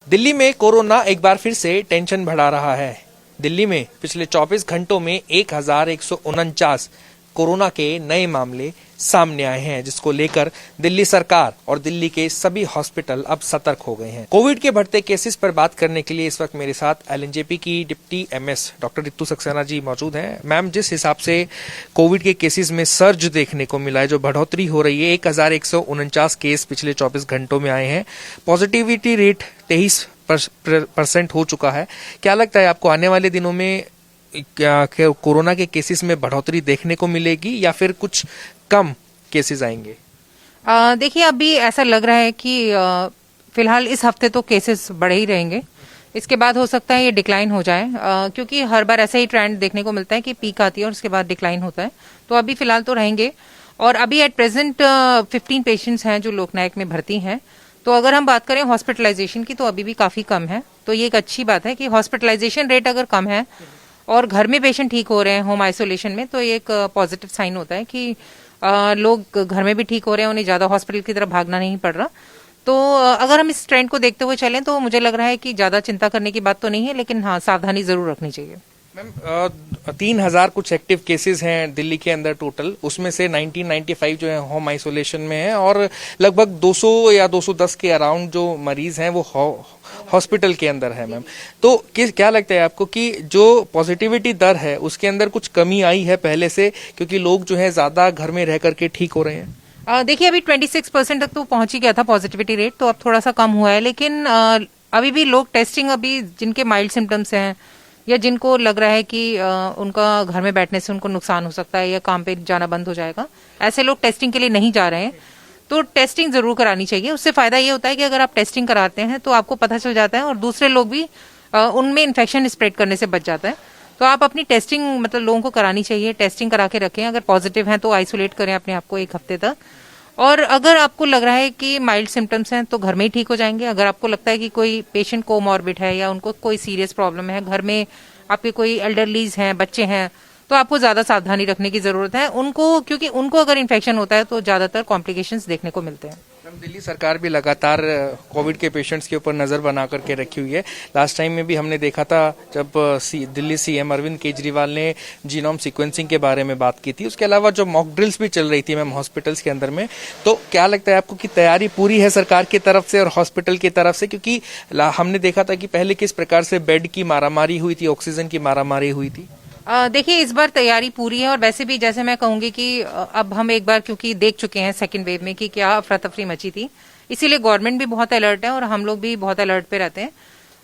दिल्ली में कोरोना एक बार फिर से टेंशन बढ़ा रहा है। दिल्ली में पिछले 24 घंटों में 1149 कोरोना के नए मामले सामने आए हैं, जिसको लेकर दिल्ली सरकार और दिल्ली के सभी हॉस्पिटल अब सतर्क हो गए हैं। कोविड के बढ़ते केसेस पर बात करने के लिए इस वक्त मेरे साथ एलएनजेपी की deputy MS doctor Ritu Saxena ji मौजूद हैं। मैम, जिस हिसाब से कोविड के केसेस में सर्ज देखने को मिला है, जो बढ़ोतरी हो रही है, 1149 केस पिछले 24 घंटों में आए हैं, पॉजिटिविटी रेट 23% हो चुका है। क्या लगता है आपको आने वाले दिनों में क्या कोरोना के केसेस में बढ़ोतरी देखने को मिलेगी या फिर कुछ कम केसेस आएंगे? देखिए, अभी ऐसा लग रहा है कि फिलहाल इस हफ्ते तो केसेस बढ़े ही रहेंगे। इसके बाद हो सकता है ये डिक्लाइन हो जाए, क्योंकि हर बार ऐसा ही ट्रेंड देखने को मिलता है कि पीक आती है और उसके बाद डिक्लाइन होता है। तो अभी फिलहाल तो रहेंगे। और अभी एट प्रेजेंट 15 पेशेंट्स हैं जो लोकनायक में भर्ती हैं। तो अगर हम बात करें हॉस्पिटलाइजेशन की, तो अभी भी काफी कम है। तो ये एक अच्छी बात है कि हॉस्पिटलाइजेशन रेट अगर कम है और घर में पेशेंट ठीक हो रहे हैं होम आइसोलेशन में, तो ये एक पॉजिटिव साइन होता है कि लोग घर में भी ठीक हो रहे हैं, उन्हें ज्यादा हॉस्पिटल की तरफ भागना नहीं पड़ रहा। तो अगर हम इस ट्रेंड को देखते हुए चलें तो मुझे लग रहा है कि ज्यादा चिंता करने की बात तो नहीं है, लेकिन हाँ, सावधानी जरूर रखनी चाहिए। मैम, 3000 कुछ एक्टिव केसेस हैं दिल्ली के अंदर टोटल, उसमें से 1995 जो है होम आइसोलेशन में है और लगभग 200 या 210 के अराउंड जो मरीज हैं वो हॉस्पिटल के अंदर है। मैम, तो क्या लगता है आपको कि जो पॉजिटिविटी दर है उसके अंदर कुछ कमी आई है पहले से, क्योंकि लोग जो है ज्यादा घर में रह करके ठीक हो रहे हैं? देखिए, अभी 26% तक तो पहुंच ही गया था पॉजिटिविटी रेट, तो अब थोड़ा सा कम हुआ है। लेकिन अभी भी लोग टेस्टिंग, अभी जिनके माइल्ड सिम्टम्स हैं या जिनको लग रहा है कि उनका घर में बैठने से उनको नुकसान हो सकता है या काम पे जाना बंद हो जाएगा, ऐसे लोग टेस्टिंग के लिए नहीं जा रहे हैं। तो टेस्टिंग जरूर करानी चाहिए। उससे फायदा ये होता है कि अगर आप टेस्टिंग कराते हैं तो आपको पता चल जाता है और दूसरे लोग भी उनमें इन्फेक्शन स्प्रेड करने से बच जाता है। तो आप अपनी टेस्टिंग मतलब लोगों को करानी चाहिए, टेस्टिंग करा के रखें। अगर पॉजिटिव हैं तो आइसोलेट करें अपने आप को 1 हफ्ते तक। और अगर आपको लग रहा है कि माइल्ड सिम्टम्स हैं तो घर में ही ठीक हो जाएंगे। अगर आपको लगता है कि कोई पेशेंट कोमॉर्बिड है या उनको कोई सीरियस प्रॉब्लम है, घर में आपके कोई एल्डरलीज हैं, बच्चे हैं, तो आपको ज्यादा सावधानी रखने की जरूरत है उनको, क्योंकि उनको अगर इन्फेक्शन होता है तो ज्यादातर कॉम्प्लिकेशंस देखने को मिलते हैं। दिल्ली सरकार भी लगातार कोविड के पेशेंट्स के ऊपर नजर बना करके रखी हुई है। लास्ट टाइम में भी हमने देखा था जब दिल्ली सीएम अरविंद केजरीवाल ने जीनोम सीक्वेंसिंग के बारे में बात की थी। उसके अलावा जो मॉक ड्रिल्स भी चल रही थी मैम हॉस्पिटल्स के अंदर में, तो क्या लगता है आपको कि तैयारी पूरी है सरकार की तरफ से और हॉस्पिटल की तरफ से? क्योंकि हमने देखा था कि पहले किस प्रकार से बेड की मारामारी हुई थी, ऑक्सीजन की मारामारी हुई थी। देखिए, इस बार तैयारी पूरी है। और वैसे भी जैसे मैं कहूंगी कि अब हम एक बार क्योंकि देख चुके हैं सेकंड वेव में कि क्या अफरा तफरी मची थी, इसीलिए गवर्नमेंट भी बहुत अलर्ट है और हम लोग भी बहुत अलर्ट पे रहते हैं।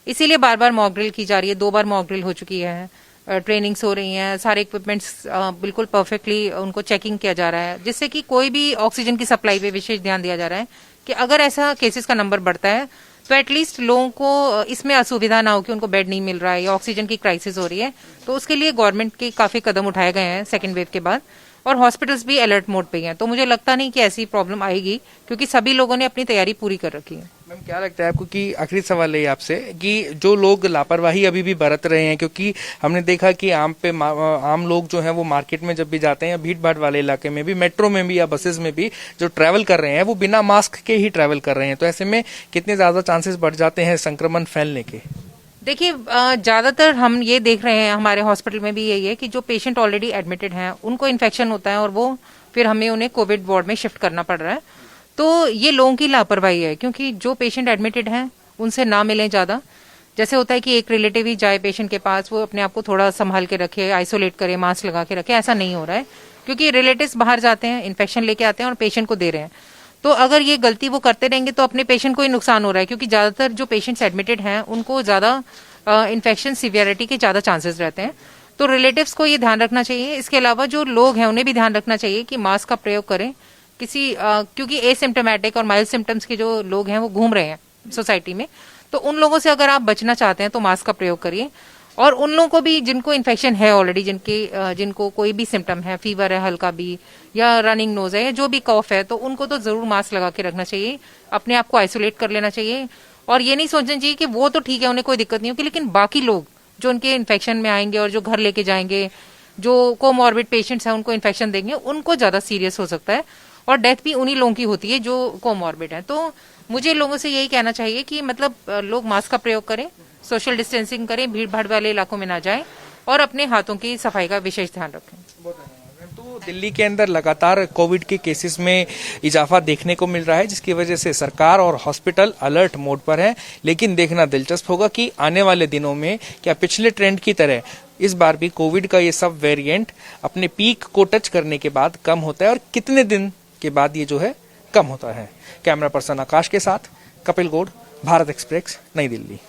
इसीलिए बार बार मॉक ड्रिल की जा रही है। 2 बार मॉक ड्रिल हो चुकी है, ट्रेनिंग्स हो रही हैं, सारे इक्विपमेंट्स बिल्कुल परफेक्टली उनको चेकिंग किया जा रहा है, जिससे कि कोई भी ऑक्सीजन की सप्लाई पे विशेष ध्यान दिया जा रहा है कि अगर ऐसा केसेस का नंबर बढ़ता है तो एटलीस्ट लोगों को इसमें असुविधा ना हो कि उनको बेड नहीं मिल रहा है या ऑक्सीजन की क्राइसिस हो रही है। तो उसके लिए गवर्नमेंट के काफी कदम उठाए गए हैं सेकंड वेव के बाद, और हॉस्पिटल्स भी अलर्ट मोड पे हैं। तो मुझे लगता नहीं कि ऐसी प्रॉब्लम आएगी, क्योंकि सभी लोगों ने अपनी तैयारी पूरी कर रखी है। मैम, क्या लगता है आपको कि आखिरी सवाल है आपसे कि जो लोग लापरवाही अभी भी बरत रहे हैं, क्योंकि हमने देखा कि आम लोग जो हैं वो मार्केट में जब भी जाते हैं, भीड़ भाड़ वाले इलाके में भी, मेट्रो में भी या बसेस में भी जो ट्रैवल कर रहे हैं वो बिना मास्क के ही ट्रैवल कर रहे हैं, तो ऐसे में कितने ज्यादा चांसेस बढ़ जाते हैं संक्रमण फैलने के? देखिए, ज्यादातर हम ये देख रहे हैं, हमारे हॉस्पिटल में भी यही है कि जो पेशेंट ऑलरेडी एडमिटेड हैं उनको इन्फेक्शन होता है और वो फिर हमें उन्हें कोविड वार्ड में शिफ्ट करना पड़ रहा है। तो ये लोगों की लापरवाही है, क्योंकि जो पेशेंट एडमिटेड हैं उनसे ना मिलें ज्यादा। जैसे होता है कि एक रिलेटिव ही जाए पेशेंट के पास, वो अपने आप को थोड़ा संभाल के रखे, आइसोलेट करे, मास्क लगा के रखे, ऐसा नहीं हो रहा है, क्योंकि रिलेटिव्स बाहर जाते हैं, इन्फेक्शन लेके आते हैं और पेशेंट को दे रहे हैं। तो अगर ये गलती वो करते रहेंगे तो अपने पेशेंट को ही नुकसान हो रहा है, क्योंकि ज्यादातर जो पेशेंट्स एडमिटेड हैं उनको ज्यादा इन्फेक्शन सीवियरिटी के ज्यादा चांसेस रहते हैं। तो रिलेटिव्स को ये ध्यान रखना चाहिए। इसके अलावा जो लोग हैं उन्हें भी ध्यान रखना चाहिए कि मास्क का प्रयोग करें। क्योंकि एसिम्टोमेटिक और माइल्ड सिम्टम्स के जो लोग हैं वो घूम रहे हैं सोसाइटी में, तो उन लोगों से अगर आप बचना चाहते हैं तो मास्क का प्रयोग करिए। और उन लोगों को भी जिनको इन्फेक्शन है ऑलरेडी, जिनको कोई भी सिम्टम है, फीवर है हल्का भी या रनिंग नोज है या जो भी कॉफ है, तो उनको तो जरूर मास्क लगा के रखना चाहिए, अपने आप को आइसोलेट कर लेना चाहिए। और ये नहीं सोचना चाहिए कि वो तो ठीक है, उन्हें कोई दिक्कत नहीं होगी, लेकिन बाकी लोग जो उनके इन्फेक्शन में आएंगे और जो घर लेके जाएंगे, जो कोमॉर्बिड पेशेंट्स हैं उनको इन्फेक्शन देंगे, उनको ज्यादा सीरियस हो सकता है और डेथ भी उन्हीं लोगों की होती है जो कोमॉर्बिड है। तो मुझे लोगों से यही कहना चाहिए कि मतलब लोग मास्क का प्रयोग करें, सोशल डिस्टेंसिंग करें, भीड़ भाड़ वाले इलाकों में ना जाएं और अपने हाथों की सफाई का विशेष ध्यान रखें। तो दिल्ली के अंदर लगातार कोविड के केसेस में इजाफा देखने को मिल रहा है, जिसकी वजह से सरकार और हॉस्पिटल अलर्ट मोड पर है। लेकिन देखना दिलचस्प होगा कि आने वाले दिनों में क्या पिछले ट्रेंड की तरह इस बार भी कोविड का ये सब वेरिएंट अपने पीक को टच करने के बाद कम होता है और कितने दिन के बाद ये जो है कम होता है। कैमरा पर्सन आकाश के साथ कपिल गौड़, भारत एक्सप्रेस, नई दिल्ली।